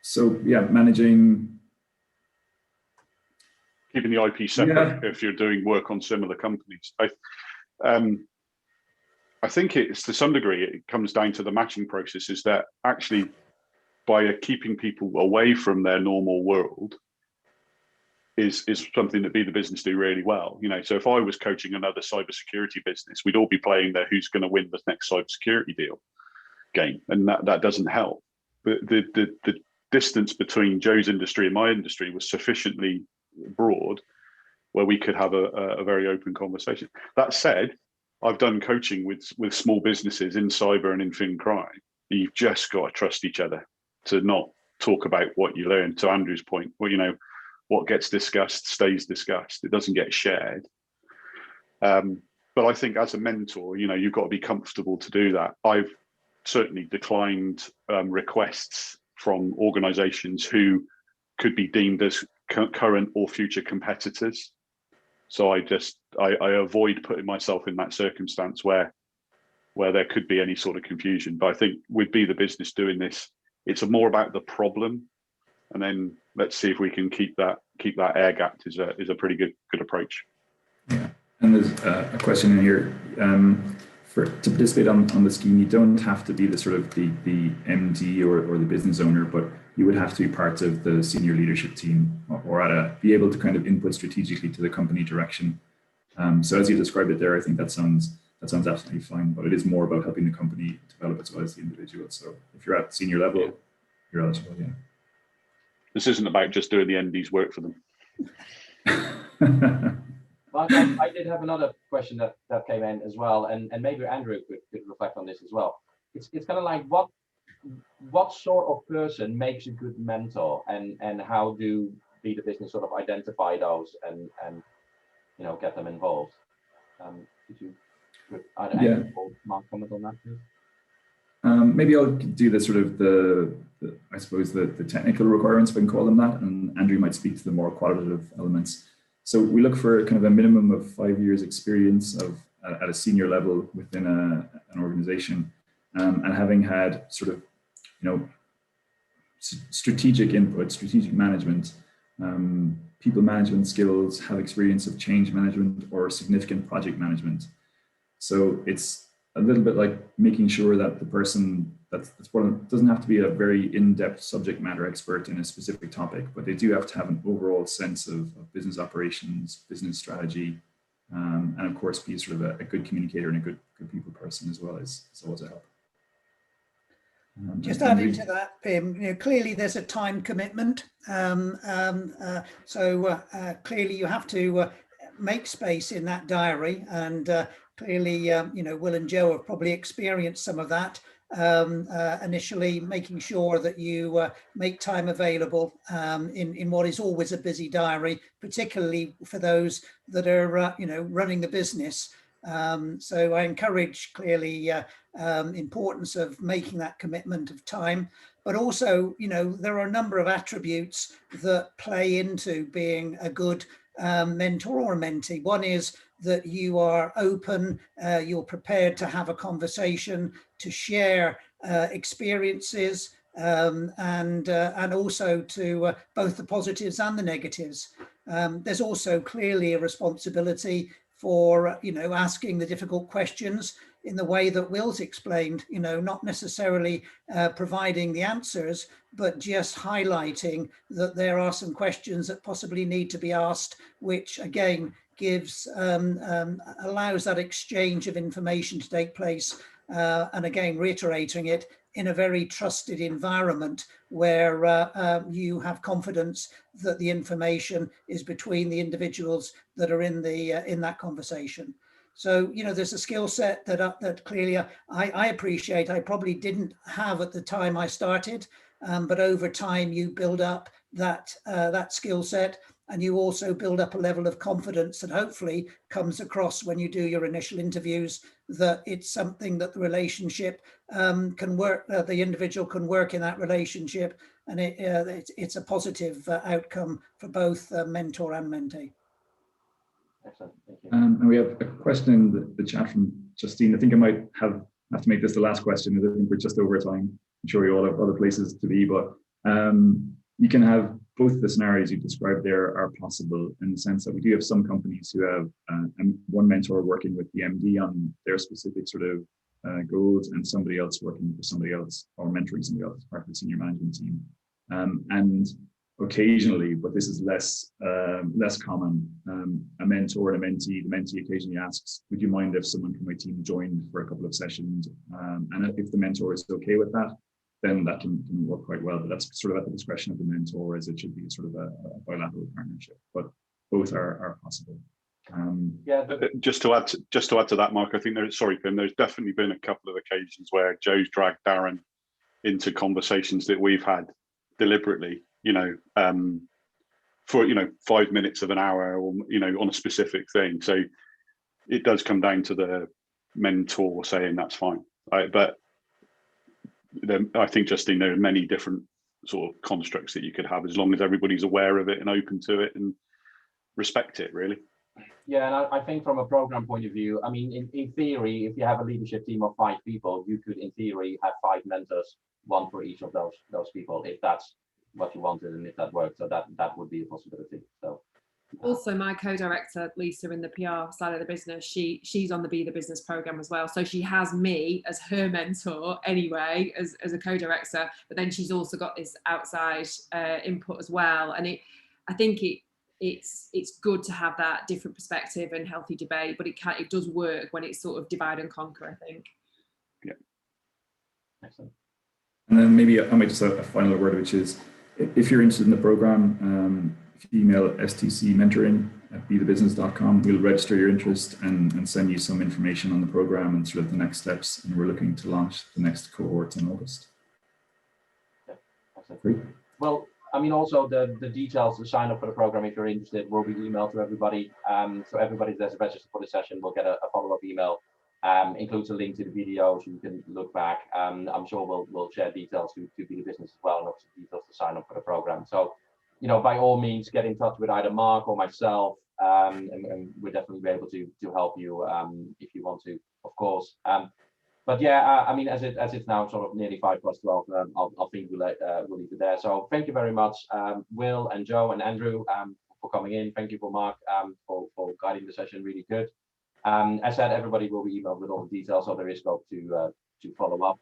So yeah, managing, keeping the IP separate if you're doing work on similar companies. I think it's, to some degree, it comes down to the matching process, is that actually by keeping people away from their normal world is something that Be the Business do really well. So if I was coaching another cybersecurity business, we'd all be playing the who's going to win the next cybersecurity deal game, and that doesn't help. But the distance between Joe's industry and my industry was sufficiently broad where we could have a very open conversation. That said, I've done coaching with small businesses in cyber and in fin crime, You've just got to trust each other to not talk about what you learn. To Andrew's point, well, you know, what gets discussed stays discussed. It doesn't get shared. But I think as a mentor, you know, you've got to be comfortable to do that. I've certainly declined requests from organizations who could be deemed as current or future competitors. So I avoid putting myself in that circumstance where there could be any sort of confusion. But I think with Be the Business doing this, it's more about the problem, and then let's see if we can keep that air gapped is a pretty good approach. Yeah, and there's a question in here. To participate on the scheme, you don't have to be the sort of the MD or the business owner, but you would have to be part of the senior leadership team or be able to kind of input strategically to the company direction. So as you described it there, I think that sounds absolutely fine, but it is more about helping the company develop as well as the individual. So if you're at senior level, you're eligible, yeah. This isn't about just doing the MD's work for them. Mark, I did have another question that came in as well, and maybe Andrew could reflect on this as well. It's kind of like what sort of person makes a good mentor, and how do Be the Business sort of identify those and you know, get them involved? Could either Andrew or Mark comment on that, please? Maybe I'll do the sort of I suppose the technical requirements, if I can call them that, and Andrew might speak to the more qualitative elements. So we look for kind of a minimum of 5 years experience at a senior level within an organization, and having had sort of, you know, strategic input, strategic management, people management skills, have experience of change management or significant project management. So it's a little bit like making sure that the person doesn't have to be a very in-depth subject matter expert in a specific topic, but they do have to have an overall sense of business operations, business strategy, and of course be sort of a good communicator and a good people person as well is always a help. Just adding to that, Pim, you know, clearly there's a time commitment. So clearly you have to make space in that diary, and clearly, you know, Will and Joe have probably experienced some of that. Initially making sure that you make time available in what is always a busy diary, particularly for those that are, you know, running the business. So I encourage clearly importance of making that commitment of time, but also, you know, there are a number of attributes that play into being a good mentor or a mentee. One is that you are open, you're prepared to have a conversation, to share experiences, and also to both the positives and the negatives. There's also clearly a responsibility for, you know, asking the difficult questions in the way that Will's explained, you know, not necessarily providing the answers, but just highlighting that there are some questions that possibly need to be asked, which again gives allows that exchange of information to take place, and again reiterating it in a very trusted environment where you have confidence that the information is between the individuals that are in that conversation. So, you know, there's a skill set that clearly I appreciate. I probably didn't have at the time I started, but over time you build up that skill set, and you also build up a level of confidence that hopefully comes across when you do your initial interviews, that it's something that the relationship can work, the individual can work in that relationship, and it's a positive outcome for both mentor and mentee. Excellent, thank you. And we have a question in the chat from Justine. I think I might have to make this the last question, because I think we're just over time. I'm sure you all have other places to be, but you can have both the scenarios you described there are possible, in the sense that we do have some companies who have one mentor working with the MD on their specific sort of goals, and somebody else working for somebody else, or mentoring somebody else as part of the senior management team. And occasionally, but this is less common, a mentor and a mentee, the mentee occasionally asks, would you mind if someone from my team joined for a couple of sessions? And if the mentor is okay with that, then that can work quite well. But that's sort of at the discretion of the mentor, as it should be sort of a bilateral partnership. But both are possible. Just to add to that, Mark, I think there's definitely been a couple of occasions where Joe's dragged Darren into conversations that we've had deliberately, for 5 minutes of an hour, or on a specific thing. So it does come down to the mentor saying that's fine. But then I think, Justine, there are many different sort of constructs that you could have, as long as everybody's aware of it and open to it and respect it, really. Yeah, and I think from a program point of view, I mean, in theory, if you have a leadership team of 5 people, you could, in theory, have 5 mentors, one for each of those people, if that's what you wanted and if that worked. So that would be a possibility. So. Also, my co-director Lisa in the PR side of the business, she's on the Be the Business program as well. So she has me as her mentor anyway, as a co-director. But then she's also got this outside input as well. And I think it's good to have that different perspective and healthy debate. But it does work when it's sort of divide and conquer, I think. Yeah. Excellent. And then maybe I might just have a final word, which is, if you're interested in the program, if you email stcmentoring@bethebusiness.com, we'll register your interest and send you some information on the program and sort of the next steps. And we're looking to launch the next cohort in August. Yeah, great. Well, I mean, also the details to sign up for the program, if you're interested, will be emailed to everybody. So everybody that's registered for the session will get a follow-up email. Includes a link to the video so you can look back. I'm sure we'll share details to Be the Business as well, and also details to sign up for the program. So, by all means, get in touch with either Mark or myself, and we'll definitely be able to help you if you want to, of course. But yeah, I mean, as it's now sort of nearly 5+12, I'll think we'll leave it there. So thank you very much, Will and Joe and Andrew, for coming in. Thank you for Mark for guiding the session. Really good. As said, everybody will be emailed with all the details, so there is scope to follow up.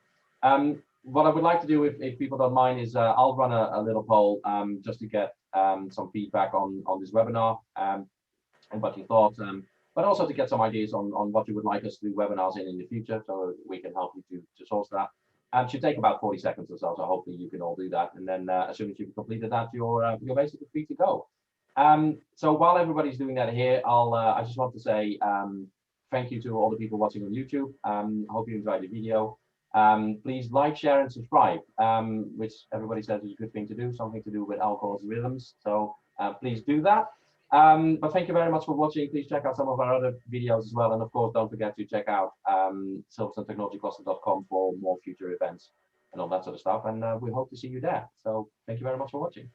What I would like to do, if people don't mind, is I'll run a little poll just to get some feedback on this webinar and what you thought, but also to get some ideas on what you would like us to do webinars in the future, so we can help you to source that. It should take about 40 seconds or so, so hopefully you can all do that. And then as soon as you've completed that, you're basically free to go. So while everybody's doing that here, I just want to say thank you to all the people watching on YouTube. I hope you enjoyed the video. Please like, share, and subscribe, which everybody says is a good thing to do, something to do with alcohol's rhythms. So please do that. But thank you very much for watching. Please check out some of our other videos as well. And of course, don't forget to check out silverstoneTechnologyCluster.com for more future events and all that sort of stuff. And we hope to see you there. So thank you very much for watching.